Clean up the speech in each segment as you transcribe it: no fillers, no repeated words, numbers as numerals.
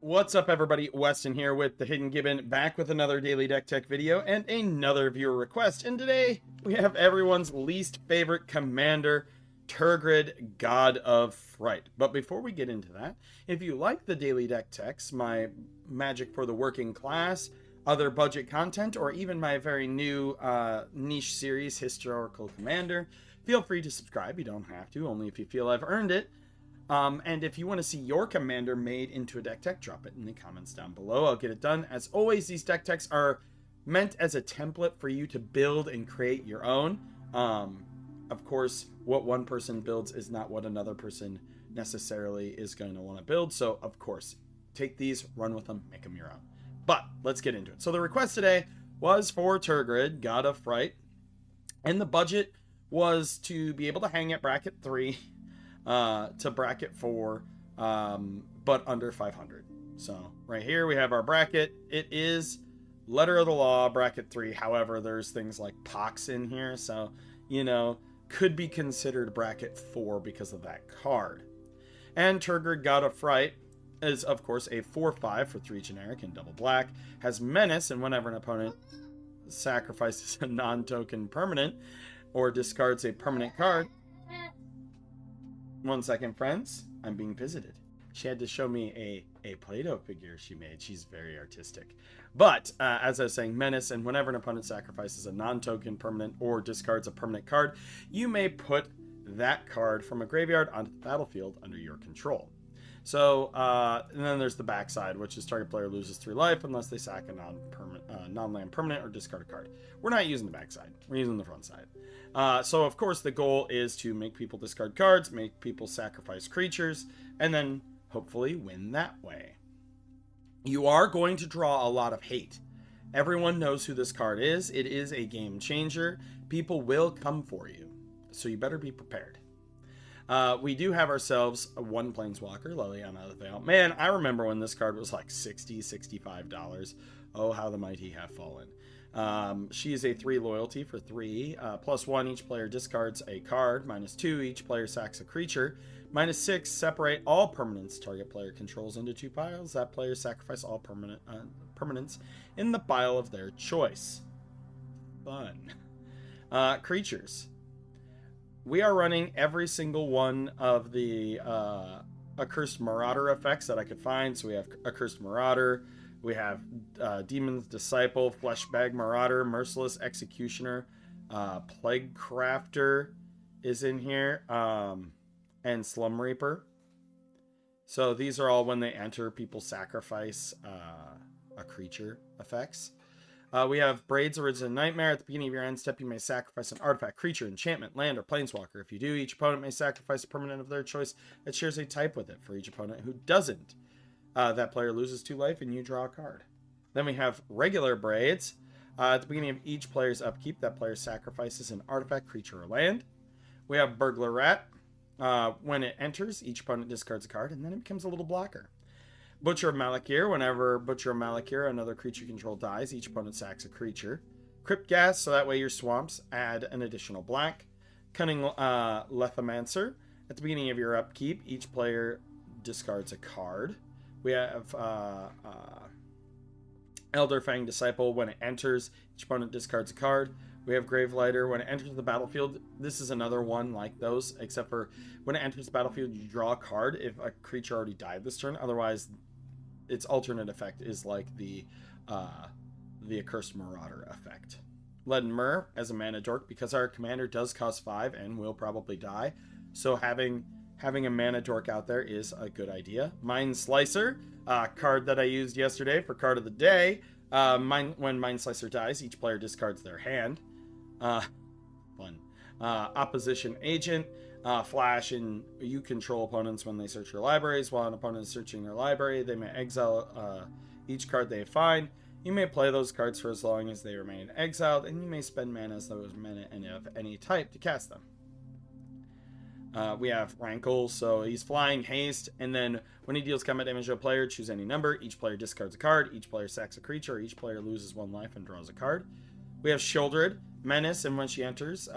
What's up, everybody? Weston here with the Hidden Gibbon, back with another daily deck tech video and another viewer request. And today we have everyone's least favorite commander, Tergrid, God of Fright. But before we get into that, if you like the daily deck techs, my Magic for the Working Class, other budget content, or even my very new niche series, Historical Commander, feel free to subscribe. You don't have to, only if you feel I've earned it. And if you want to see your commander made into a deck tech, drop it in the comments down below. I'll get it done. As always, these deck techs are meant as a template for you to build and create your own. Of course, what one person builds is not what another person necessarily is going to want to build. So, of course, take these, run with them, make them your own. But let's get into it. So the request today was for Tergrid, God of Fright. And the budget was to be able to hang at bracket 3. To bracket 4, but under 500. So right here we have our bracket. It is letter of the law, bracket 3. However, there's things like pox in here, so could be considered bracket 4 because of that card. And Tergrid, God of Fright is of course a 4/5 for 3 generic and double black, has menace, and whenever an opponent sacrifices a non-token permanent or discards a permanent card. One second, friends. I'm being visited. She had to show me a Play-Doh figure she made. She's very artistic. But, as I was saying, menace, and whenever an opponent sacrifices a non-token permanent or discards a permanent card, you may put that card from a graveyard onto the battlefield under your control. So, and then there's the backside, which is target player loses 3 life unless they sack a non-land permanent or discard a card. We're not using the backside. We're using the front side. So, of course, the goal is to make people discard cards, make people sacrifice creatures, and then hopefully win that way. You are going to draw a lot of hate. Everyone knows who this card is. It is a game changer. People will come for you. So you better be prepared. We do have ourselves a 1 Planeswalker, Liliana the Veil. Man, I remember when this card was like $60, $65. Oh, how the mighty have fallen. She is a 3 loyalty for 3. +1, each player discards a card. -2, each player sacks a creature. -6, separate all permanents target player controls into 2 piles. That player sacrifice all permanents in the pile of their choice. Fun. Creatures. We are running every single one of the Accursed Marauder effects that I could find. So we have Accursed Marauder, we have Demon's Disciple, Fleshbag Marauder, Merciless Executioner, Plague Crafter is in here, and Slum Reaper. So these are all when they enter, people sacrifice a creature effects. We have Braid's Arisen Nightmare. At the beginning of your end step, you may sacrifice an artifact, creature, enchantment, land, or planeswalker. If you do, each opponent may sacrifice a permanent of their choice that shares a type with it. For each opponent who doesn't, that player loses 2 life and you draw a card. Then we have regular Braids. At the beginning of each player's upkeep, that player sacrifices an artifact, creature, or land. We have Burglar Rat. When it enters, each opponent discards a card, and then it becomes a little blocker. Butcher of Malakir. Whenever Butcher of Malakir, another creature control dies, each opponent sacks a creature. Crypt Gas, so that way your swamps add an additional black. Cunning Lethomancer. At the beginning of your upkeep, each player discards a card. We have Elderfang Disciple. When it enters, each opponent discards a card. We have Gravelighter. When it enters the battlefield, this is another one like those, except for when it enters the battlefield, you draw a card if a creature already died this turn. Otherwise, its alternate effect is like the Accursed Marauder effect. Leaden Myrrh as a mana dork, because our commander does cost 5 and will probably die. So having a mana dork out there is a good idea. Mind Slicer, card that I used yesterday for card of the day. When Mind Slicer dies, each player discards their hand. Fun. Opposition Agent. Flash, and you control opponents when they search your libraries. While an opponent is searching their library, they may exile each card they find. You may play those cards for as long as they remain exiled, and you may spend mana as those mana and of any type to cast them. We have Rankle, so he's flying, haste, and then when he deals combat damage to a player, choose any number. Each player discards a card, each player sacks a creature, each player loses 1 life and draws a card. We have Shieldred, Menace, and when she enters,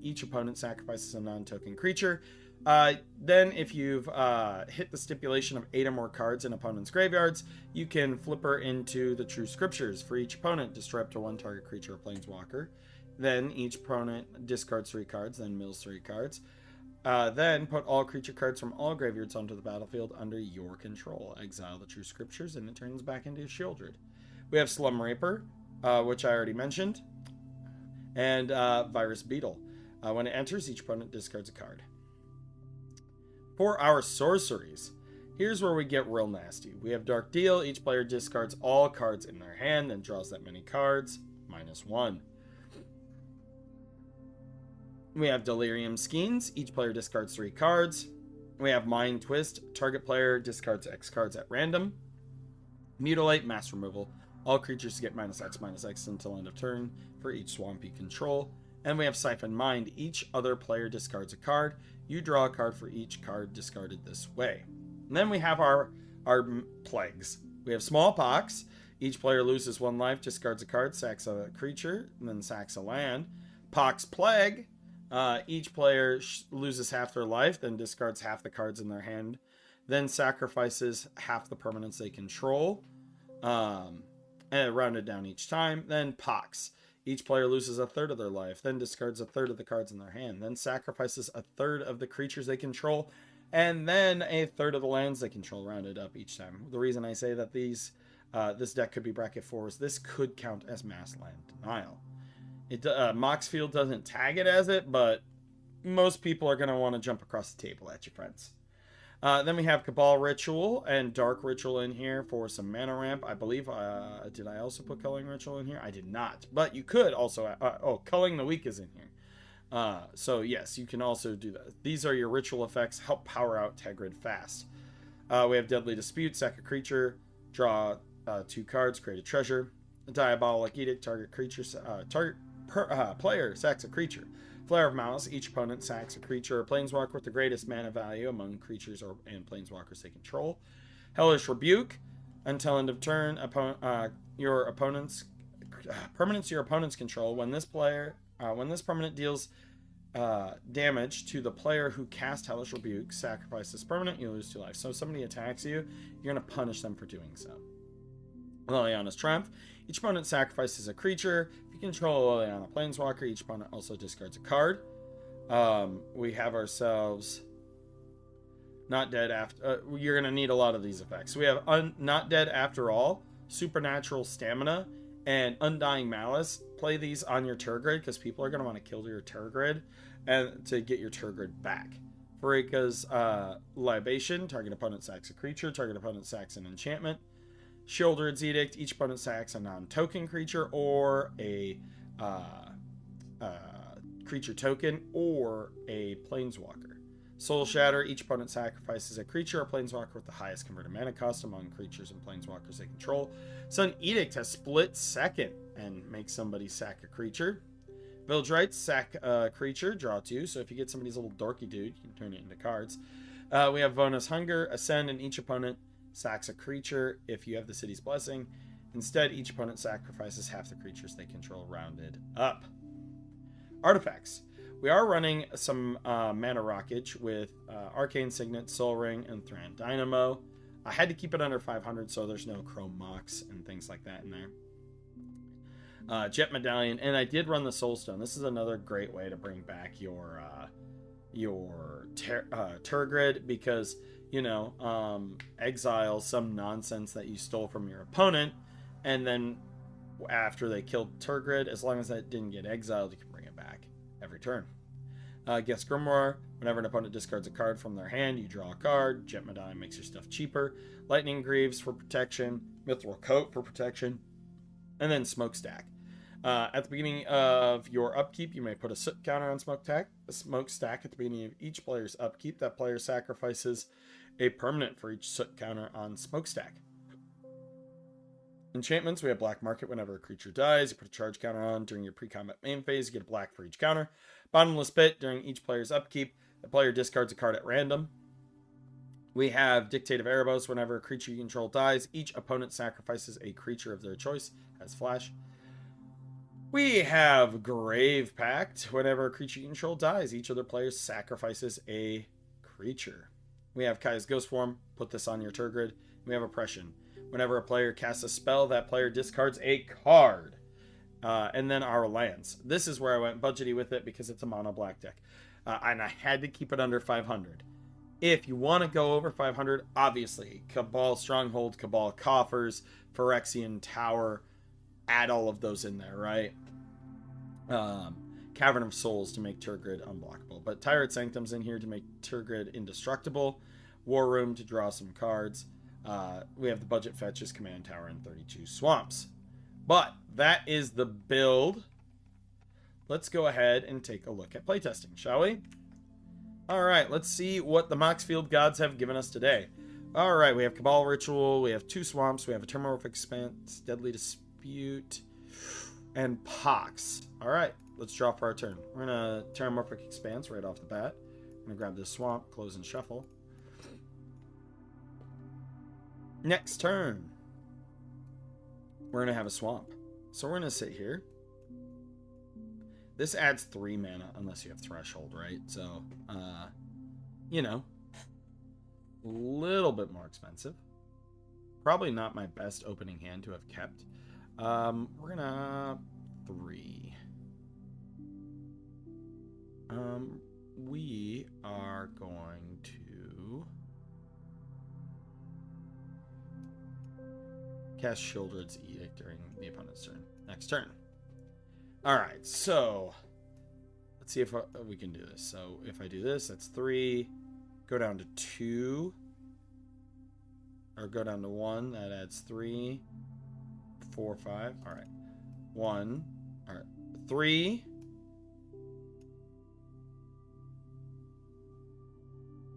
each opponent sacrifices a non-token creature. Then if you've hit the stipulation of 8 or more cards in opponents' graveyards, you can flip her into the True Scriptures. For each opponent, destroy up to 1 target creature or planeswalker. Then each opponent discards 3 cards, then mills 3 cards. Then put all creature cards from all graveyards onto the battlefield under your control. Exile the True Scriptures, and it turns back into Shieldred. We have Slum Reaper, which I already mentioned, and Virus Beetle. When it enters, each opponent discards a card. For our sorceries, here's where we get real nasty. We have Dark Deal. Each player discards all cards in their hand, then draws that many cards. -1. We have Delirium Schemes. Each player discards 3 cards. We have Mind Twist. Target player discards X cards at random. Mutilate, Mass Removal. All creatures get -X until end of turn for each swamp you control. And we have Siphon Mind. Each other player discards a card. You draw a card for each card discarded this way. And then we have our plagues. We have Smallpox. Each player loses 1 life, discards a card, sacks a creature, and then sacks a land. Pox Plague. Each player loses half their life, then discards half the cards in their hand, then sacrifices half the permanents they control, and rounded down each time. Then Pox. Each player loses 1/3 of their life, then discards 1/3 of the cards in their hand, then sacrifices 1/3 of the creatures they control, and then 1/3 of the lands they control, rounded up each time. The reason I say that this deck could be bracket 4 is this could count as Mass Land Denial. Moxfield doesn't tag it as it, but most people are going to want to jump across the table at your friends. Then we have Cabal Ritual and Dark Ritual in here for some mana ramp. I believe, did I also put Culling Ritual in here? I did not, but you could also, Culling the Weak is in here. So yes, you can also do that. These are your ritual effects, help power out Tergrid fast. We have Deadly Dispute, sack a creature, draw 2 cards, create a treasure. Diabolic Edict, target creature, player sacks a creature. Flare of Malice, each opponent sacks a creature or planeswalker with the greatest mana value among creatures and planeswalkers they control. Hellish Rebuke, until end of turn, your opponent's permanents your opponents control. When this permanent deals damage to the player who cast Hellish Rebuke, sacrifice this permanent, you lose 2 life. So if somebody attacks you, you're going to punish them for doing so. Liliana's Triumph. Each opponent sacrifices a creature. If you control Liliana Planeswalker, each opponent also discards a card. We have ourselves Not Dead After... you're going to need a lot of these effects. We have Not Dead After All, Supernatural Stamina, and Undying Malice. Play these on your Tergrid because people are going to want to kill your Tergrid and to get your Tergrid back. Farika's Libation. Target opponent sacks a creature. Target opponent sacks an enchantment. Shieldred's Edict. Each opponent sacks a non-token creature or a creature token or a planeswalker. Soul Shatter. Each opponent sacrifices a creature or planeswalker with the highest converted mana cost among creatures and planeswalkers they control. Sun Edict has split second and makes somebody sack a creature. Village Rites, sack a creature, draw 2. So if you get somebody's little dorky dude, you can turn it into cards. We have Vona's Hunger, Ascend, and each opponent sacks a creature if you have the City's Blessing. Instead, each opponent sacrifices half the creatures they control, rounded up. Artifacts. We are running some Mana Rockage with Arcane Signet, Soul Ring, and Thran Dynamo. I had to keep it under 500 so there's no Chrome Mox and things like that in there. Jet Medallion, and I did run the Soulstone. This is another great way to bring back your Tergrid because, you know, exile some nonsense that you stole from your opponent, and then after they killed Tergrid, as long as that didn't get exiled, you can bring it back every turn. Guess Grimoire. Whenever an opponent discards a card from their hand, you draw a card. Jet Medallion makes your stuff cheaper. Lightning Greaves for protection. Mithril Coat for protection. And then Smokestack. At the beginning of your upkeep, you may put a soot counter on Smokestack. A Smokestack at the beginning of each player's upkeep. That player sacrifices a permanent for each soot counter on Smokestack. Enchantments, we have Black Market. Whenever a creature dies, you put a charge counter on. During your pre-combat main phase, you get a black for each counter. Bottomless Pit, during each player's upkeep, the player discards a card at random. We have Dictate of Erebos. Whenever a creature you control dies, each opponent sacrifices a creature of their choice. Has flash. We have Grave Pact. Whenever a creature you control dies, each of the players sacrifices a creature. We have Kai's Ghost Form. Put this on your Tergrid. We have Oppression. Whenever a player casts a spell, that player discards a card. And then our lands. This is where I went budgety with it because it's a mono black deck. And I had to keep it under 500. If you want to go over 500, obviously, Cabal Stronghold, Cabal Coffers, Phyrexian Tower, add all of those in there, right? Cavern of Souls to make Tergrid unblockable. But Tyrant Sanctum's in here to make Tergrid indestructible. War Room to draw some cards. We have the budget fetches, Command Tower, and 32 Swamps. But that is the build. Let's go ahead and take a look at playtesting, shall we? Alright, let's see what the Moxfield gods have given us today. Alright, we have Cabal Ritual, we have 2 Swamps, we have a Terramorphic Expanse, Deadly Dispute, and Pox. Alright, let's draw for our turn. We're going to Terramorphic Expanse right off the bat. I'm going to grab this Swamp, close and shuffle. Next turn, we're going to have a Swamp. So we're going to sit here. This adds 3 mana unless you have Threshold, right? So, you know, a little bit more expensive. Probably not my best opening hand to have kept. We're going to 3. We are going to cast Shieldred's Edict during the opponent's turn. Next turn. Alright, so let's see if we can do this. So if I do this, that's 3. Go down to 2. Or go down to 1. That adds 3. 4, 5. Alright. 1. Alright. 3.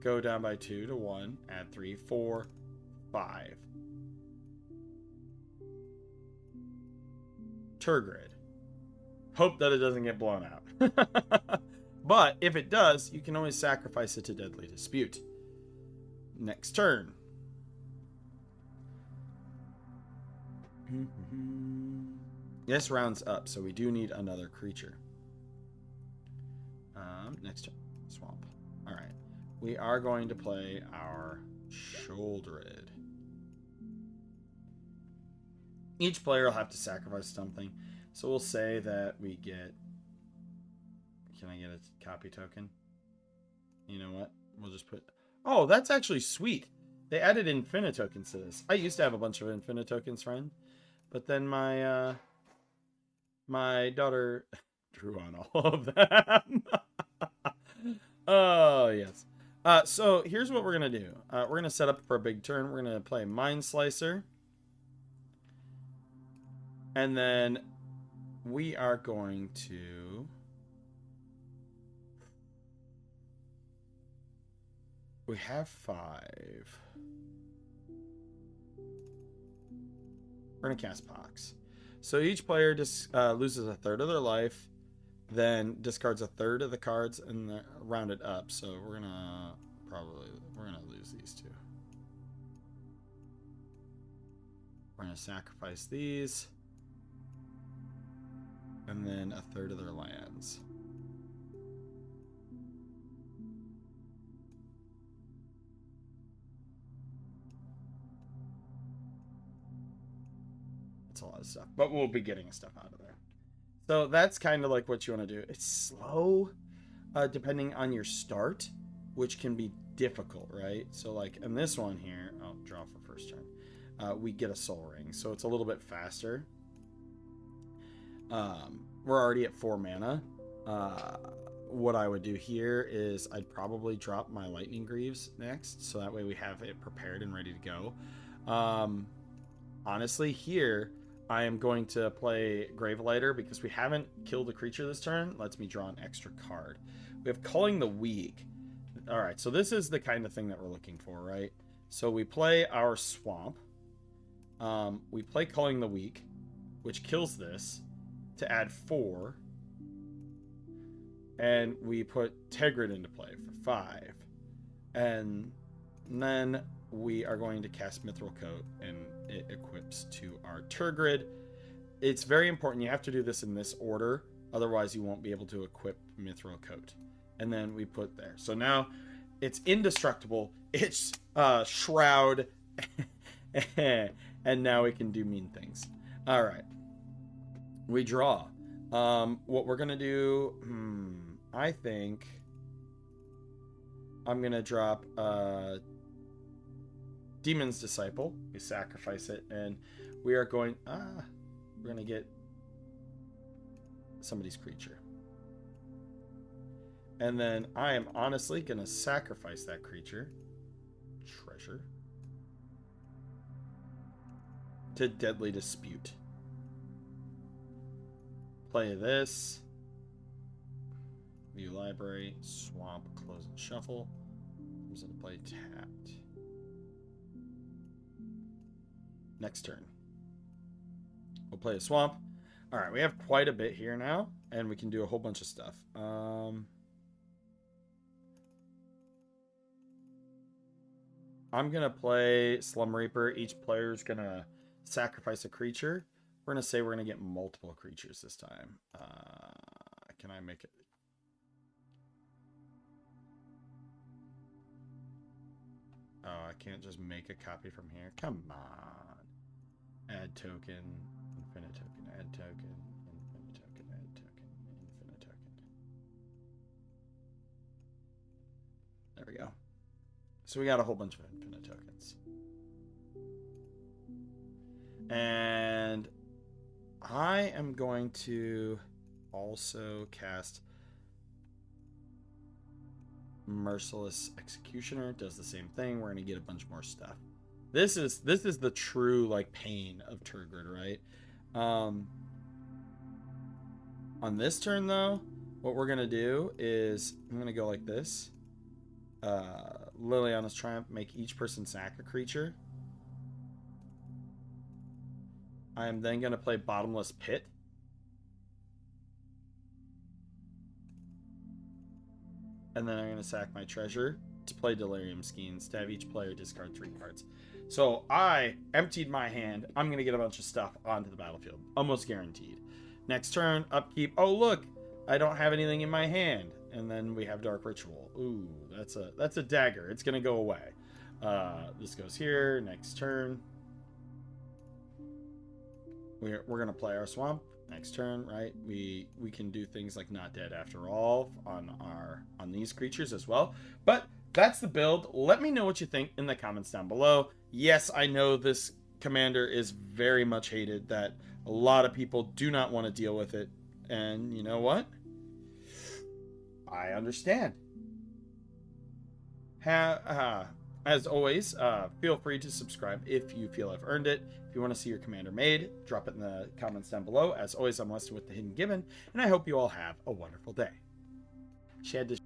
Go down by 2 to 1. Add 3. 4. 5. Tergrid. Hope that it doesn't get blown out. But if it does, you can always sacrifice it to Deadly Dispute. Next turn. This rounds up, so we do need another creature. Next turn. Swamp. Alright. We are going to play our Shieldred. Each player will have to sacrifice something. So we'll say that we get... Can I get a copy token? You know what? We'll just put... Oh, that's actually sweet. They added Infinite tokens to this. I used to have a bunch of Infinite tokens, friend. But then my my daughter drew on all of them. Oh, yes. So here's what we're going to do. We're going to set up for a big turn. We're going to play Mind Slicer. And then we are going to... We have 5. We're going to cast Pox. So each player just loses a third of their life, then discards a third of the cards and round it up. So we're going to lose these 2. We're going to sacrifice these. And then a third of their lands. That's a lot of stuff. But we'll be getting stuff out of there. So that's kind of like what you want to do. It's slow, depending on your start, which can be difficult, right? So like in this one here, I'll draw for first turn. We get a Soul Ring. So it's a little bit faster. We're already at 4 mana. What I would do here is I'd probably drop my Lightning Greaves next, so that way we have it prepared and ready to go. Honestly, here I am going to play Gravelighter because we haven't killed a creature this turn. Lets me draw an extra card. We have Culling the Weak. All right, so this is the kind of thing that we're looking for, right? So we play our Swamp. We play Culling the Weak, which kills this, to add 4, and we put Tergrid into play for 5, and then we are going to cast Mithril Coat, and it equips to our Tergrid, it's very important. You have to do this in this order. Otherwise, you won't be able to equip Mithril Coat. And then we put there. So now it's indestructible. It's Shroud. And now we can do mean things. All right. We draw. What we're going to do... I think... I'm going to drop Demon's Disciple. We sacrifice it. And we are going... we're going to get somebody's creature. And then I am honestly going to sacrifice that creature. Treasure. To Deadly Dispute. Play this. View library. Swamp. Close and shuffle. Comes into play tapped. Next turn. We'll play a swamp. Alright, we have quite a bit here now. And we can do a whole bunch of stuff. I'm going to play Slum Reaper. Each player is going to sacrifice a creature. We're going to say we're going to get multiple creatures this time. Can I make it? Oh, I can't just make a copy from here. Come on. Add token, infinite token, add token, infinite token, add token, infinite token. There we go. So we got a whole bunch of infinite tokens. And I am going to also cast Merciless Executioner. Does the same thing. We're going to get a bunch more stuff. This is the true like pain of Tergrid, right? On this turn though, what we're going to do is I'm going to go like this. Liliana's Triumph, make each person sack a creature. I am then going to play Bottomless Pit. And then I'm going to sack my treasure to play Delirium Schemes to have each player discard 3 cards. So I emptied my hand. I'm going to get a bunch of stuff onto the battlefield. Almost guaranteed. Next turn, upkeep. Oh, look. I don't have anything in my hand. And then we have Dark Ritual. Ooh, that's a dagger. It's going to go away. This goes here. Next turn. We're going to play our swamp. Next turn, right? We can do things like Not Dead After All on these creatures as well. But that's the build. Let me know what you think in the comments down below. Yes, I know this commander is very much hated, that a lot of people do not want to deal with it. And you know what? I understand. As always, feel free to subscribe if you feel I've earned it. If you want to see your commander made, drop it in the comments down below. As always, I'm Weston with The Hidden Given, and I hope you all have a wonderful day. She had to